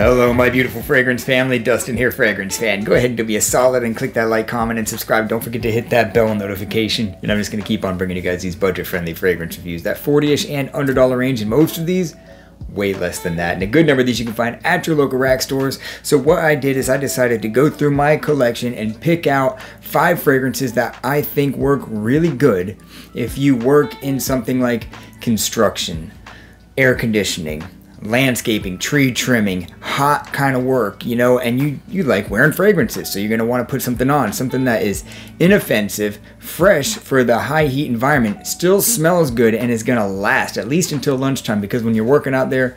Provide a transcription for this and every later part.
Hello my beautiful fragrance family, Dustin here, fragrance fan. Go ahead and do me a solid and click that like, comment, and subscribe. Don't forget to hit that bell notification. And I'm just going to keep on bringing you guys these budget-friendly fragrance reviews. That 40-ish and under dollar range, and most of these, way less than that. And a good number of these you can find at your local rack stores. So what I did is I decided to go through my collection and pick out 5 fragrances that I think work really good if you work in something like construction, air conditioning, landscaping, tree trimming, hot kind of work, you know, and you like wearing fragrances, so you're going to want to put something on, something that is inoffensive, fresh for the high heat environment, still smells good, and is going to last at least until lunchtime, because when you're working out there,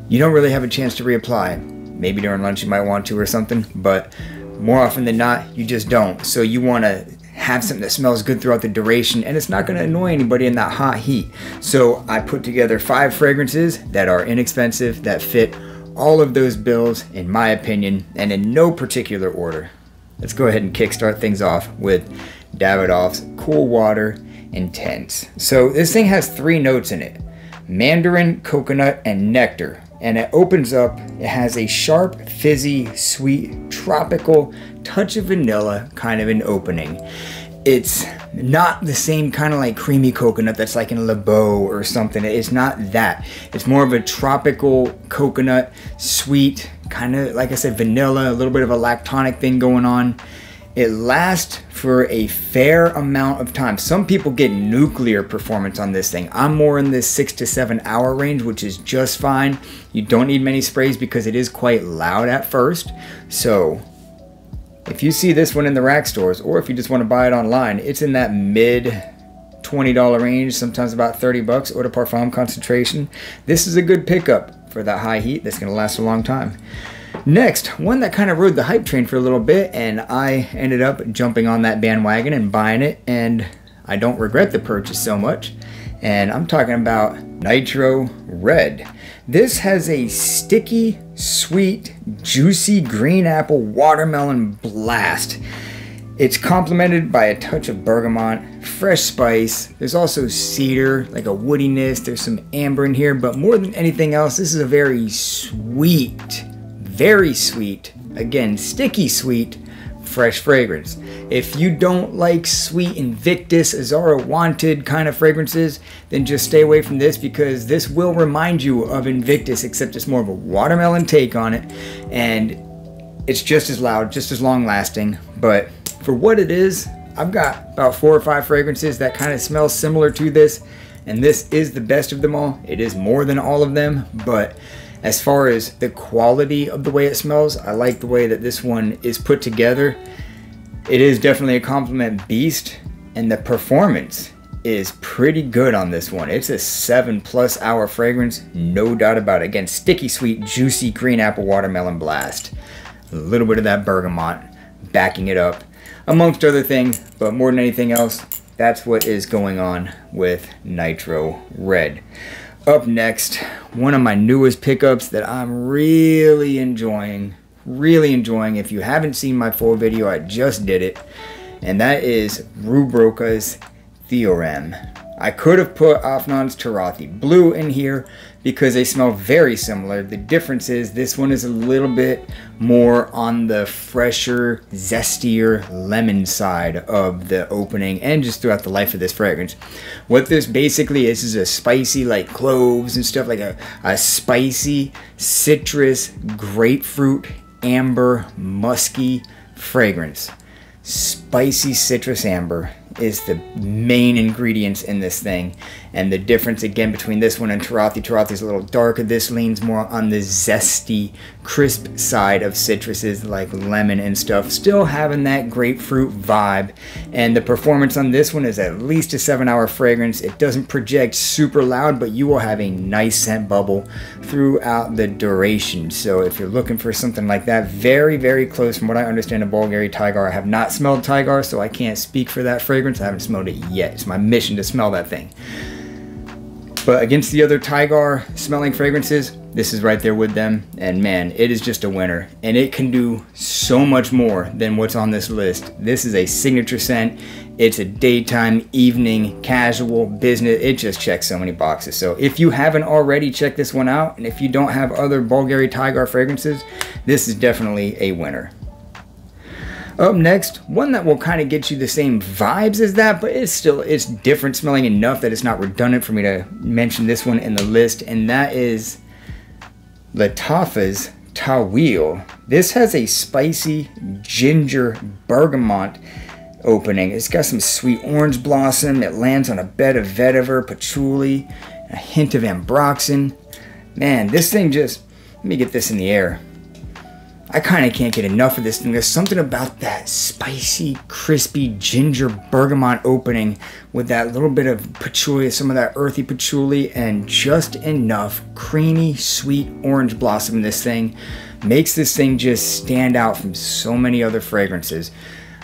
you don't really have a chance to reapply. Maybe during lunch you might want to or something, but more often than not, you just don't. So you want to have something that smells good throughout the duration, and it's not going to annoy anybody in that hot heat. So I put together 5 fragrances that are inexpensive, that fit all of those bills in my opinion, and in no particular order. Let's go ahead and kickstart things off with Davidoff's Cool Water Intense. So this thing has 3 notes in it: mandarin, coconut, and nectar. And it opens up, it has a sharp, fizzy, sweet, tropical touch of vanilla kind of an opening. It's not the same kind of like creamy coconut that's like in a LeBeau or something. It's not that. It's more of a tropical coconut, sweet, kind of, like I said, vanilla, a little bit of a lactonic thing going on. It lasts for a fair amount of time. Some people get nuclear performance on this thing. I'm more in this 6 to 7 hour range, which is just fine. You don't need many sprays because it is quite loud at first. So if you see this one in the rack stores, or if you just want to buy it online, it's in that mid $20 range, sometimes about 30 bucks, eau de parfum concentration. This is a good pickup for that high heat that's going to last a long time. Next, one that kind of rode the hype train for a little bit, and I ended up jumping on that bandwagon and buying it, and I don't regret the purchase so much. And I'm talking about Nitro Red. This has a sticky, sweet, juicy green apple watermelon blast. It's complemented by a touch of bergamot, fresh spice. There's also cedar, like a woodiness. There's some amber in here, but more than anything else, this is a very sweet, again, sticky sweet, fresh fragrance. If you don't like sweet Invictus, Azara Wanted kind of fragrances, then just stay away from this, because this will remind you of Invictus, except it's more of a watermelon take on it, and it's just as loud, just as long lasting. But for what it is, I've got about 4 or 5 fragrances that kind of smell similar to this, and this is the best of them all. It is more than all of them, but as far as the quality of the way it smells, I like the way that this one is put together. It is definitely a compliment beast, and the performance is pretty good on this one. It's a 7+ hour fragrance, no doubt about it. Again, sticky, sweet, juicy green apple watermelon blast. A little bit of that bergamot backing it up, amongst other things, but more than anything else, that's what is going on with Nitro Red. Up next, one of my newest pickups that I'm really enjoying. If you haven't seen my full video, I just did it, and that is Broca's Thēorēme. I could have put Afnan's Tarathi Blue in here because they smell very similar. The difference is this one is a little bit more on the fresher, zestier lemon side of the opening, and just throughout the life of this fragrance. What this basically is a spicy, like cloves and stuff, like a spicy citrus, grapefruit, amber, musky fragrance. Spicy citrus amber is the main ingredients in this thing, and the difference again between this one and Tarathi is a little darker. This leans more on the zesty, crisp side of citruses like lemon and stuff, still having that grapefruit vibe. And the performance on this one is at least a 7 hour fragrance. It doesn't project super loud, but you will have a nice scent bubble throughout the duration. So if you're looking for something like that, very close from what I understand to Bulgari Tiger. I have not smelled Tiger, so I can't speak for that fragrance. I haven't smelled it yet. It's my mission to smell that thing. But against the other Tiger smelling fragrances, this is right there with them. And man, it is just a winner. And it can do so much more than what's on this list. This is a signature scent. It's a daytime, evening, casual, business. It just checks so many boxes. So if you haven't already, check this one out. And if you don't have other Bulgari Tigar fragrances, this is definitely a winner. Up next, one that will kind of get you the same vibes as that, but it's different smelling enough that it's not redundant for me to mention this one in the list, and that is Lopas TA Wheel. This has a spicy ginger bergamot opening. It's got some sweet orange blossom. It lands on a bed of vetiver, patchouli, a hint of ambroxan. Man, this thing just, let me get this in the air. I kind of can't get enough of this thing. There's something about that spicy, crispy ginger bergamot opening with that little bit of patchouli, some of that earthy patchouli, and just enough creamy, sweet orange blossom in this thing. Makes this thing just stand out from so many other fragrances.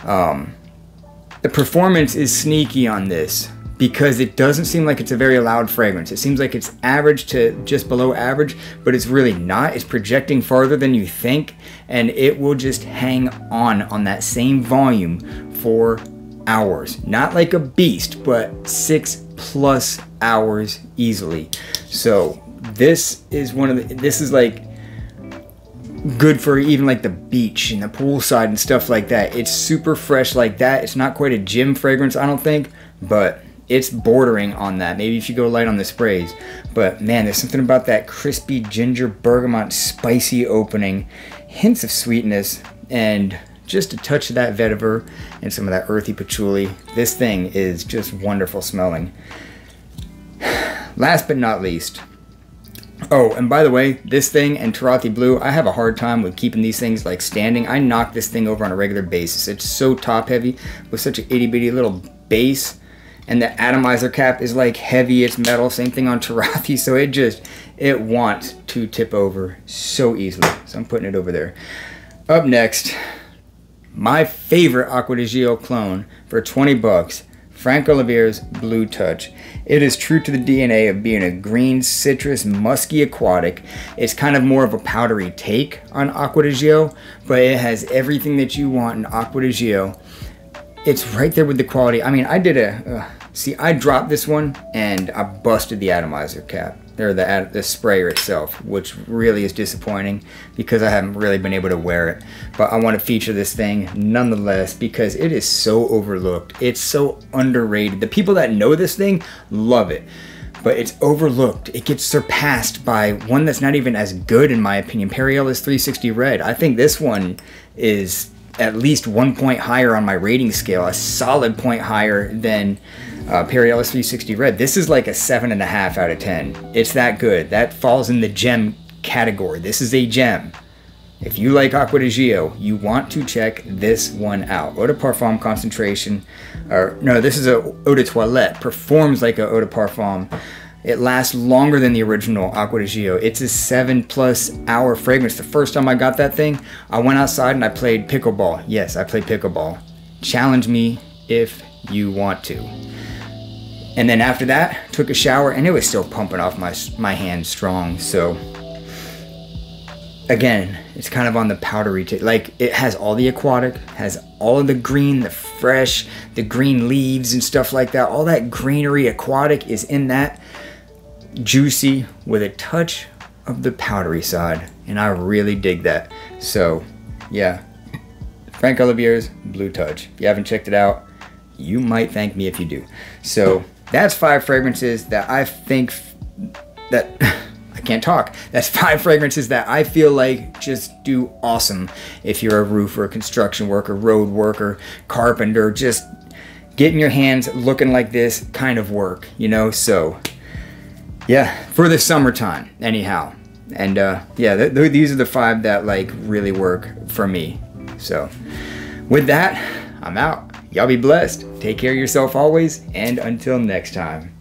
The performance is sneaky on this because it doesn't seem like it's a very loud fragrance. It seems like it's average to just below average, but it's really not. It's projecting farther than you think, and it will just hang on that same volume for hours. Not like a beast, but 6+ hours easily. So this is this is like good for even like the beach and the poolside and stuff like that. It's super fresh like that. It's not quite a gym fragrance, I don't think, but it's bordering on that. Maybe if you go light on the sprays. But man, there's something about that crispy ginger bergamot spicy opening, hints of sweetness, and just a touch of that vetiver and some of that earthy patchouli. This thing is just wonderful smelling. Last but not least, oh, and by the way, this thing and Tarothi Blue, I have a hard time with keeping these things like standing. I knock this thing over on a regular basis. It's so top heavy with such an itty bitty little base. And the atomizer cap is like heavy, it's metal. Same thing on Tarothi, so it wants to tip over so easily. So I'm putting it over there. Up next, my favorite Acqua di Gio clone for 20 bucks. Franck Olivier's Blue Touch. It is true to the DNA of being a green, citrus, musky aquatic. It's kind of more of a powdery take on Acqua di Gio, but it has everything that you want in Acqua di Gio. It's right there with the quality. I mean, I did I dropped this one and I busted the atomizer cap. Or the sprayer itself, which really is disappointing because I haven't really been able to wear it. But I want to feature this thing nonetheless because it is so overlooked. It's so underrated. The people that know this thing love it, but it's overlooked. It gets surpassed by one that's not even as good in my opinion, Pereola's 360 Red. I think this one is at least 1 point higher on my rating scale, a solid point higher than Pereola's 360 Red. This is like a 7.5 out of 10. It's that good. That falls in the gem category. This is a gem. If you like Acqua di Gio, you want to check this one out. Eau de Parfum concentration, or no, this is a Eau de Toilette. Performs like a Eau de Parfum. It lasts longer than the original Acqua di Gio. It's a 7+ hour fragrance. The first time I got that thing, I went outside and I played pickleball. Yes, I played pickleball. Challenge me if you want to. And then after that, took a shower and it was still pumping off my hands strong. So again, it's kind of on the powdery taste. Like it has all the aquatic, has all of the green, the fresh, the green leaves and stuff like that. All that greenery aquatic is in that. Juicy with a touch of the powdery side. And I really dig that. So yeah, Franck Olivier's Blue Touch. If you haven't checked it out, you might thank me if you do. So that's 5 fragrances that I think that I can't talk. That's 5 fragrances that I feel like just do awesome if you're a roofer, construction worker, road worker, carpenter, just getting your hands looking like this kind of work, you know? So yeah, for the summertime anyhow. And yeah, these are the 5 that like really work for me. So with that, I'm out. Y'all be blessed. Take care of yourself always, and until next time.